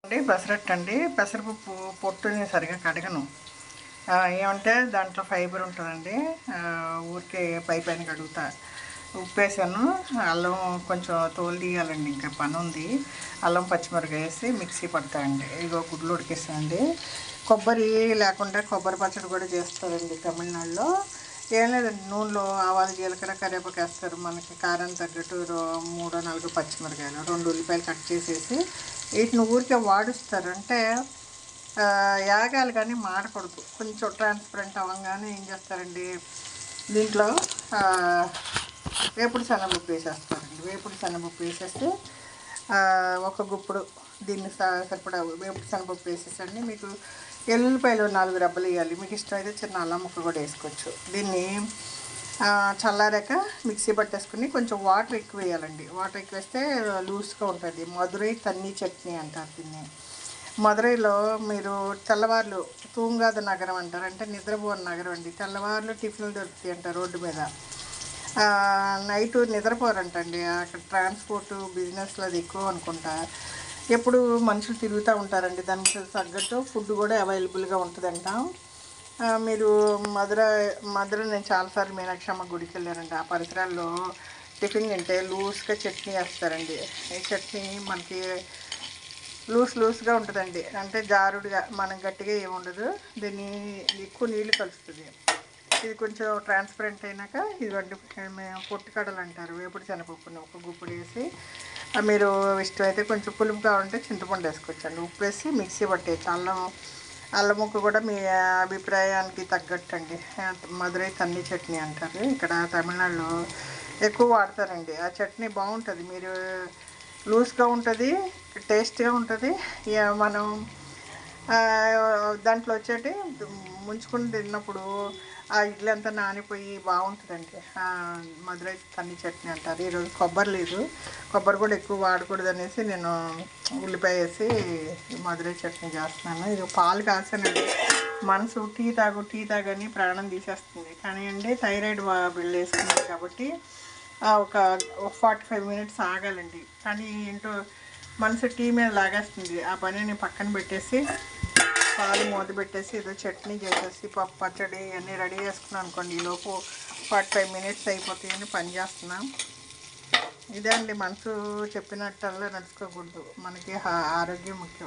అండి పెసరట్టు అండి. పెసరపప్పు పొట్టుని సరిగా కడగను. ఏమంటే దాంట్లో ఫైబర్ ఉంటుందండి. ఊరికే పైన కడుగుతా. ఉప్పేసాను, అల్లం కొంచెం తోలు తీయాలండి, ఇంకా పని ఉంది. అల్లం పచ్చిమిరపకాయ వేసి మిక్సీ పడతాయండి. ఇగో గుడ్లు ఉడికేస్తాయండి. కొబ్బరి లేకుండా కొబ్బరి పచ్చడి కూడా చేస్తారండి తమిళనాడులో. ఏం లేదండి, నూనెలో ఆవాలు జీలకర్ర కరివేపాకు వేస్తారు. మనకి కారం తగ్గట్టు 3-4 పచ్చిమిరకాయలు, 2 ఉల్లిపాయలు కట్ చేసేసి వీటిని ఊరికే వాడుస్తారు. అంటే యాగాలు కానీ మాడకూడదు. కొంచెం ట్రాన్స్పరెంట్ అవ్వగానే ఏం చేస్తారండి, దీంట్లో వేపుడు శనగపప్పు వేసేస్తారండి. వేపుడు శనగపప్పు వేసేస్తే ఒక గుప్పుడు దీన్ని సరిపడా వేపుడు శనగపప్పు వేసేసండి. మీకు ఎల్లుల్లిపాయలు 4 రెబ్బలు వేయాలి. మీకు ఇష్టమైతే చిన్న అల్లం ముక్క కూడా వేసుకోవచ్చు. దీన్ని చల్లారాక మిక్సీ పట్టేసుకుని కొంచెం వాటర్ ఎక్కువ వేయాలండి. వాటర్ ఎక్కువ వేస్తే లూజ్గా ఉంటుంది. మధురై తన్ని చట్నీ అంటారు దీన్ని. మధురైలో మీరు తెల్లవార్లు తూంగాద నగరం అంటారు, అంటే నిద్రపోని నగరం అండి. తెల్లవార్లు టిఫిన్లు దొరుకుతాయి అంటారు రోడ్డు మీద. నైటు నిద్రపోరంటండి. అక్కడ ట్రాన్స్పోర్ట్ బిజినెస్లో అది ఎక్కువ అనుకుంటా. ఎప్పుడు మనుషులు తిరుగుతూ ఉంటారండి. దానికి తగ్గట్టు ఫుడ్ కూడా అవైలబుల్గా ఉంటుందంట. మీరు మధుర నేను చాలాసార్లు మీనాక్షి అమ్మ గుడికి వెళ్ళానండి. ఆ పరిసరాల్లో టిఫిన్ తింటే లూజ్గా చట్నీ వేస్తారండి. ఈ చట్నీ మనకి లూజ్గా ఉంటుందండి. అంటే జారుడుగా, మనం గట్టిగా ఏముండదు. దీన్ని ఎక్కువ నీళ్ళు కలుస్తుంది. ఇది కొంచెం ట్రాన్స్పరెంట్ అయినాక ఇదిగోండి పొట్టుకడలు అంటారు, వేపుడు శనగపప్పుని ఒక గుప్పుడు వేసి, మీరు ఇష్టమైతే కొంచెం పులుపు కావాలంటే చింతపండు వేసుకోవచ్చండి. ఉప్పు వేసి మిక్సీ పట్టేయచ్చు. అల్లం ముక్క కూడా మీ అభిప్రాయానికి తగ్గట్టు అండి. మధురై తన్ని చట్నీ అంటారు, ఇక్కడ తమిళనాడులో ఎక్కువ వాడతారండి. ఆ చట్నీ బాగుంటుంది. మీరు లూజ్గా ఉంటుంది, టేస్ట్గా ఉంటుంది. మనం దాంట్లో వచ్చేటి ముంచుకుని తిన్నప్పుడు ఆ ఇడ్లీ అంతా నానిపోయి బాగుంటుందండి. మధురై తన్ని చట్నీ అంటారు. ఈరోజు కొబ్బరి లేదు, కొబ్బరి కూడా ఎక్కువ వాడకూడదు అనేసి నేను ఉల్లిపాయ వేసి మధురై చట్నీ చేస్తున్నాను. ఇది పాలు కాసానండి. మనసు టీ తాగని ప్రాణం తీసేస్తుంది. కానీ అండి థైరాయిడ్ బిల్డ్ వేసుకున్నాను కాబట్టి ఒక 45 మినిట్స్ ఆగాలండి. కానీ ఏంటో మనసు టీ మీద లాగేస్తుంది. ఆ పని నేను పక్కన పెట్టేసి పాలు మూత పెట్టేసి ఏదో చట్నీ చేసేసి పప్పు పచ్చడి అన్నీ రెడీ చేసుకున్నాను అనుకోండి. ఈలోపు 45 మినిట్స్ అయిపోతాయని పని చేస్తున్నాం. ఇదే అండి, మనసు చెప్పినట్టల్లా నడుచుకోకూడదు. మనకి ఆరోగ్యం ముఖ్యం.